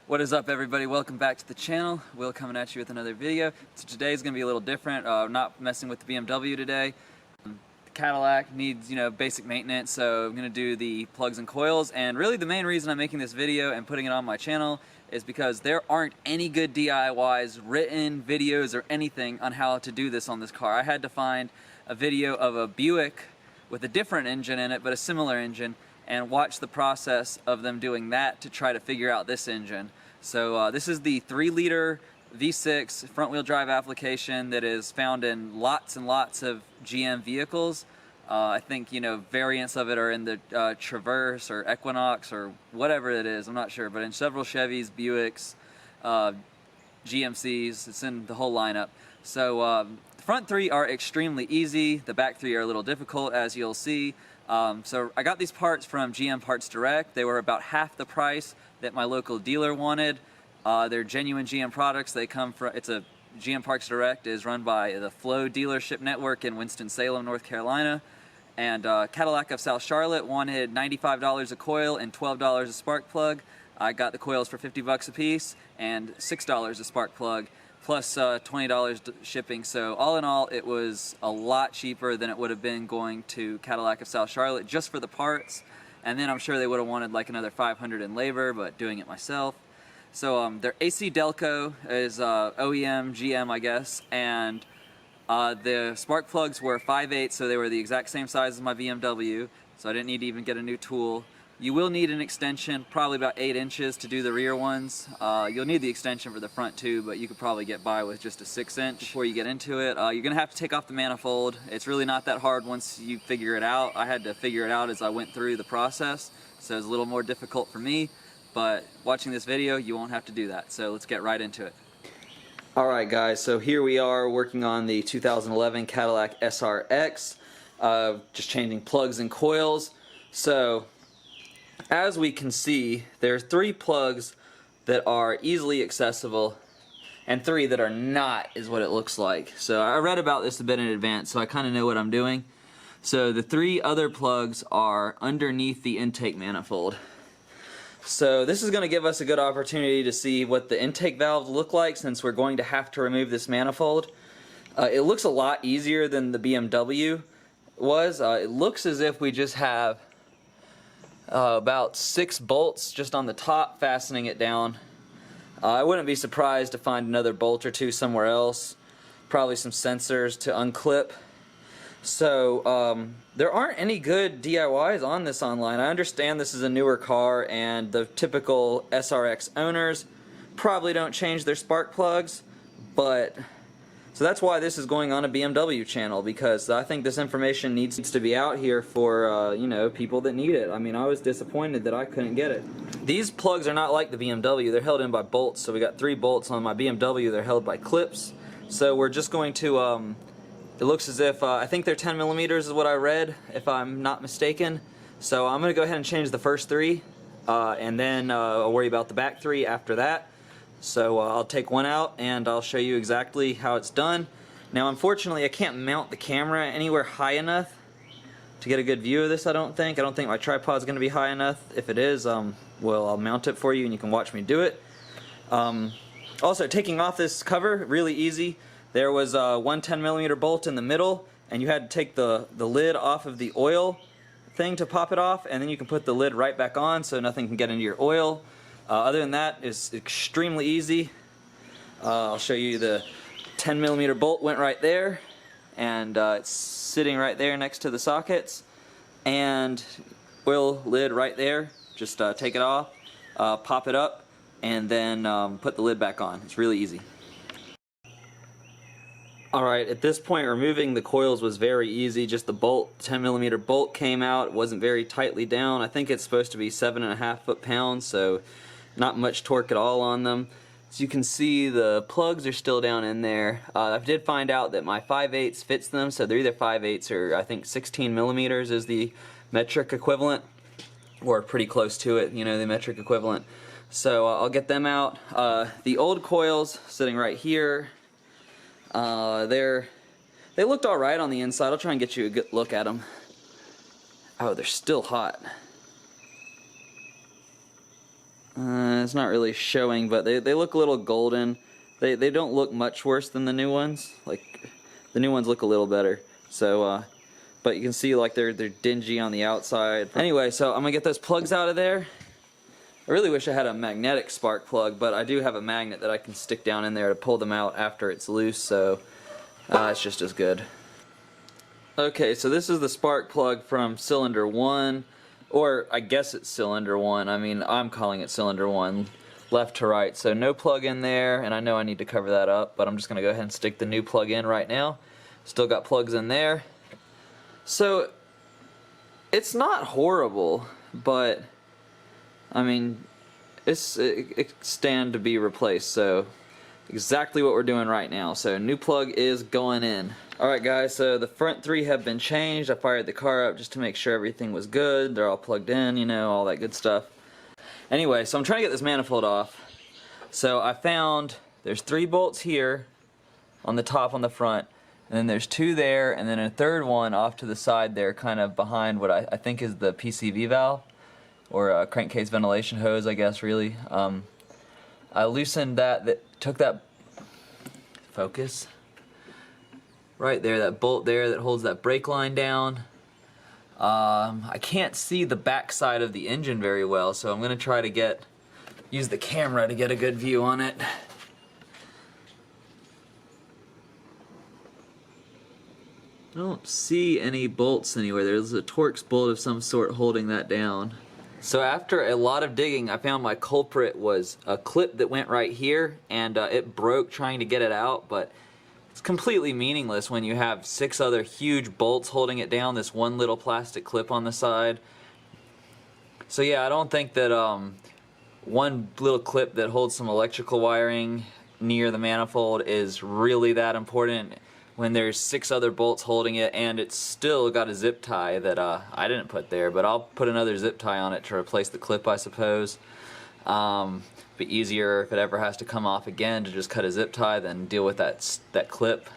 What is up, everybody? Welcome back to the channel. Will coming at you with another video. So today's gonna be a little different. Not messing with the BMW today. The Cadillac needs, basic maintenance, so I'm gonna do the plugs and coils. And really the main reason I'm making this video and putting it on my channel is because there aren't any good DIYs, written videos, or anything on how to do this on this car. I had to find a video of a Buick with a different engine in it, but a similar engine, and watch the process of them doing that to try to figure out this engine. So this is the 3-liter V6 front-wheel drive application that is found in lots and lots of GM vehicles. I think, variants of it are in the Traverse or Equinox or whatever it is, I'm not sure, but in several Chevys, Buicks, GMCs, it's in the whole lineup. So the front 3 are extremely easy, the back 3 are a little difficult, as you'll see. So I got these parts from GM Parts Direct. They were about half the price that my local dealer wanted. They're genuine GM products. They come from, GM Parts Direct is run by the Flow dealership network in Winston-Salem, North Carolina. And Cadillac of South Charlotte wanted $95 a coil and $12 a spark plug. I got the coils for 50 bucks a piece and $6 a spark plug, plus $20 shipping. So all in all, it was a lot cheaper than it would have been going to Cadillac of South Charlotte just for the parts. And then I'm sure they would have wanted like another $500 in labor, but doing it myself. So their AC Delco is OEM, GM, I guess, and the spark plugs were 5/8, so they were the exact same size as my BMW, so I didn't need to even get a new tool. You will need an extension, probably about 8 inches to do the rear ones. You'll need the extension for the front too, but you could probably get by with just a 6-inch before you get into it. You're gonna have to take off the manifold. It's really not that hard once you figure it out. I had to figure it out as I went through the process, so it's a little more difficult for me, but watching this video, you won't have to do that. So let's get right into it. Alright guys, so here we are working on the 2011 Cadillac SRX, just changing plugs and coils. So as we can see, there's 3 plugs that are easily accessible and 3 that are not, is what it looks like. So I read about this a bit in advance, so I kind of know what I'm doing. So the 3 other plugs are underneath the intake manifold. So this is going to give us a good opportunity to see what the intake valves look like, since we're going to have to remove this manifold. It looks a lot easier than the BMW was. It looks as if we just have about 6 bolts just on the top fastening it down. I wouldn't be surprised to find another bolt or 2 somewhere else. Probably some sensors to unclip. So there aren't any good DIYs on this online. I understand this is a newer car and the typical SRX owners probably don't change their spark plugs, but so that's why this is going on a BMW channel, because I think this information needs to be out here for people that need it. I mean, I was disappointed that I couldn't get it. These plugs are not like the BMW. They're held in by bolts. So we got 3 bolts on my BMW. They're held by clips. So we're just going to it looks as if I think they're 10 millimeters is what I read, if I'm not mistaken. So I'm going to go ahead and change the first 3 and then I'll worry about the back 3 after that. So I'll take one out and I'll show you exactly how it's done. Now unfortunately I can't mount the camera anywhere high enough to get a good view of this. I don't think my tripod's going to be high enough. If it is, well, I'll mount it for you and you can watch me do it. Also, taking off this cover, really easy. There was one 10 millimeter bolt in the middle, and you had to take the lid off of the oil thing to pop it off, and then you can put the lid right back on so nothing can get into your oil. Other than that, it's extremely easy. I'll show you the 10 millimeter bolt went right there, and it's sitting right there next to the sockets, and oil lid right there. Just take it off, pop it up, and then put the lid back on. It's really easy. Alright, at this point removing the coils was very easy. Just the bolt, 10 millimeter bolt came out. It wasn't very tightly down. I think it's supposed to be 7.5 foot-pounds, so not much torque at all on them. As you can see, the plugs are still down in there. I did find out that my 5/8 fits them, so they're either 5/8 or I think 16 millimeters is the metric equivalent, or pretty close to it, the metric equivalent. So I'll get them out. The old coils sitting right here. They looked alright on the inside. I'll try and get you a good look at them. Oh, they're still hot. It's not really showing, but they look a little golden. They don't look much worse than the new ones. Like, the new ones look a little better. So, but you can see like they're dingy on the outside. Anyway, so I'm gonna get those plugs out of there. I really wish I had a magnetic spark plug, but I do have a magnet that I can stick down in there to pull them out after it's loose, so it's just as good. Okay, so this is the spark plug from cylinder 1, or I guess it's cylinder 1. I mean, I'm calling it cylinder 1, left to right. So no plug in there, and I know I need to cover that up, but I'm just going to go ahead and stick the new plug in right now. Still got plugs in there. So it's not horrible, but I mean, it stand to be replaced, so exactly what we're doing right now. So new plug is going in. Alright guys, so the front 3 have been changed. I fired the car up just to make sure everything was good. They're all plugged in, you know, all that good stuff. Anyway, so I'm trying to get this manifold off. So I found there's 3 bolts here on the top on the front, and then there's 2 there, and then a third one off to the side there, kind of behind what I think is the PCV valve, or a crankcase ventilation hose, I guess, really. I loosened that took that focus right there, that bolt there that holds that brake line down. I can't see the back side of the engine very well, so I'm gonna try to use the camera to get a good view on it. I don't see any bolts anywhere. There's a Torx bolt of some sort holding that down. So after a lot of digging, I found my culprit was a clip that went right here, and it broke trying to get it out, but it's completely meaningless when you have 6 other huge bolts holding it down, this one little plastic clip on the side. So yeah, I don't think that one little clip that holds some electrical wiring near the manifold is really that important when there's 6 other bolts holding it, and it's still got a zip tie that I didn't put there, but I'll put another zip tie on it to replace the clip, I suppose. Be easier if it ever has to come off again to just cut a zip tie than deal with that clip.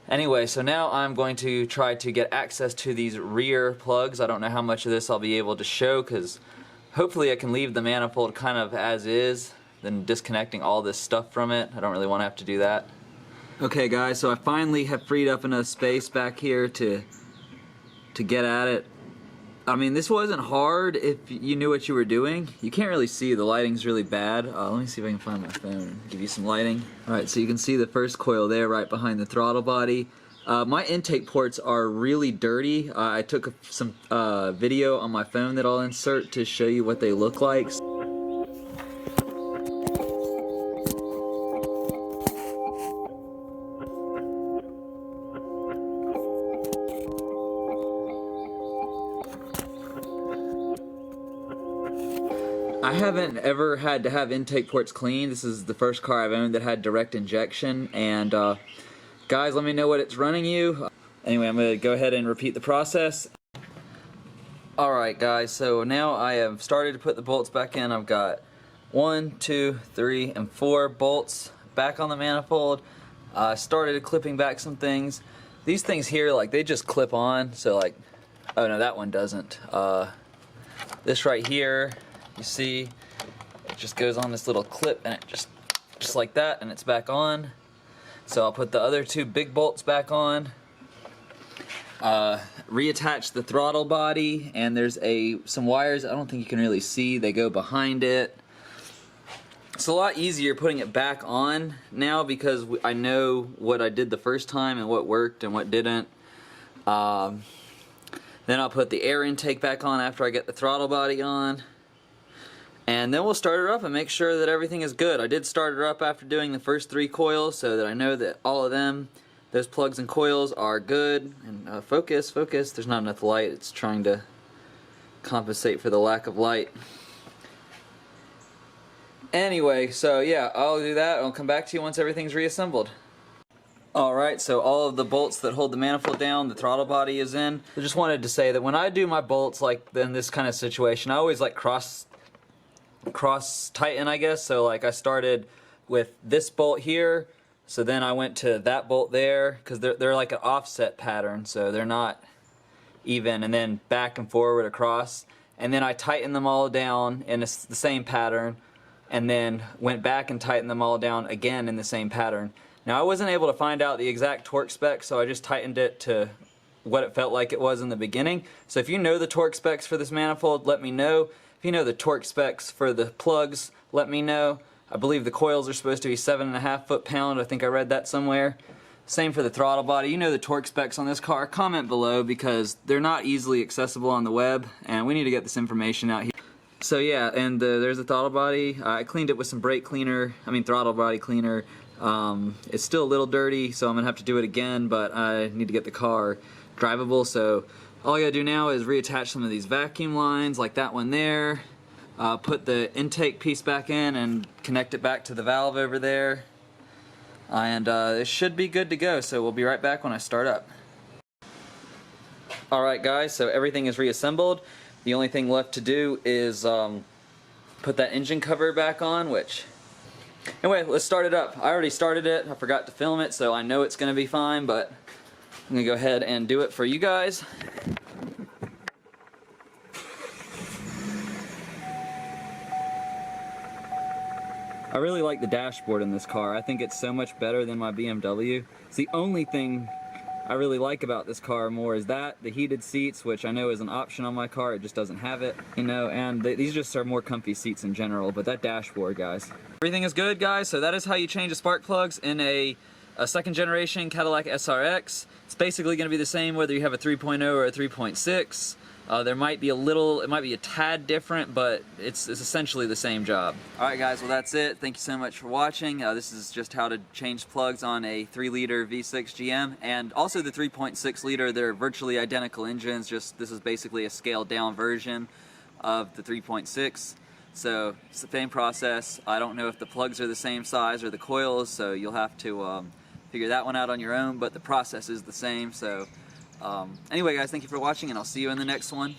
Anyway, so now I'm going to try to get access to these rear plugs. I don't know how much of this I'll be able to show, because hopefully I can leave the manifold kind of as is, then disconnecting all this stuff from it. I don't really want to have to do that. Okay guys, so I finally have freed up enough space back here to get at it. I mean, this wasn't hard if you knew what you were doing. You can't really see, the lighting's really bad. Let me see if I can find my phone and give you some lighting. Alright, so you can see the first coil there right behind the throttle body. My intake ports are really dirty. I took some video on my phone that I'll insert to show you what they look like. I haven't ever had to have intake ports cleaned. This is the first car I've owned that had direct injection, and guys, let me know what it's running you. Anyway, I'm going to go ahead and repeat the process. Alright guys, so now I have started to put the bolts back in. I've got 1, 2, 3, and 4 bolts back on the manifold. I started clipping back some things. These things here, like, they just clip on, so like, oh no, that one doesn't. This right here, you see, it just goes on this little clip, and it just like that, and it's back on. So I'll put the other 2 big bolts back on, reattach the throttle body, and there's some wires I don't think you can really see, they go behind it. It's a lot easier putting it back on now because I know what I did the first time and what worked and what didn't. Then I'll put the air intake back on after I get the throttle body on. And then we'll start her up and make sure that everything is good. I did start her up after doing the first 3 coils so that I know that all of them, those plugs and coils, are good. And focus, there's not enough light. It's trying to compensate for the lack of light. Anyway, so yeah, I'll do that. I'll come back to you once everything's reassembled. Alright, so all of the bolts that hold the manifold down, the throttle body is in. I just wanted to say that when I do my bolts like in this kind of situation, I always like cross tighten, I guess. So like I started with this bolt here, so then I went to that bolt there, because they're like an offset pattern, so they're not even, and then back and forward across. and then I tightened them all down in the same pattern, and then went back and tightened them all down again in the same pattern. Now I wasn't able to find out the exact torque specs, so I just tightened it to what it felt like it was in the beginning. So if you know the torque specs for this manifold, let me know. If you know the torque specs for the plugs, let me know. I believe the coils are supposed to be 7.5 foot-pound. I think I read that somewhere. Same for the throttle body. You know the torque specs on this car. Comment below because they're not easily accessible on the web, and we need to get this information out here. So yeah, and there's the throttle body. I cleaned it with some brake cleaner, throttle body cleaner. It's still a little dirty, so I'm gonna have to do it again, but I need to get the car drivable. So all I gotta do now is reattach some of these vacuum lines, like that one there, put the intake piece back in and connect it back to the valve over there, and it should be good to go. So we'll be right back when I start up. Alright guys, so everything is reassembled. The only thing left to do is put that engine cover back on, which... Anyway, let's start it up. I already started it. I forgot to film it, so I know it's going to be fine, but I'm going to go ahead and do it for you guys. I really like the dashboard in this car. I think it's so much better than my BMW. It's the only thing I really like about this car more is that, the heated seats, which I know is an option on my car, it just doesn't have it, you know, and these just are more comfy seats in general, but that dashboard, guys. Everything is good, guys, so that is how you change the spark plugs in a second generation Cadillac SRX. It's basically going to be the same whether you have a 3.0 or a 3.6. There might be it might be a tad different, but it's essentially the same job. Alright guys, well that's it. Thank you so much for watching. This is just how to change plugs on a 3-liter V6 GM, and also the 3.6 liter. They're virtually identical engines, just this is basically a scaled down version of the 3.6. So it's the same process. I don't know if the plugs are the same size or the coils, so you'll have to figure that one out on your own, but the process is the same. So anyway guys, thank you for watching, and I'll see you in the next one.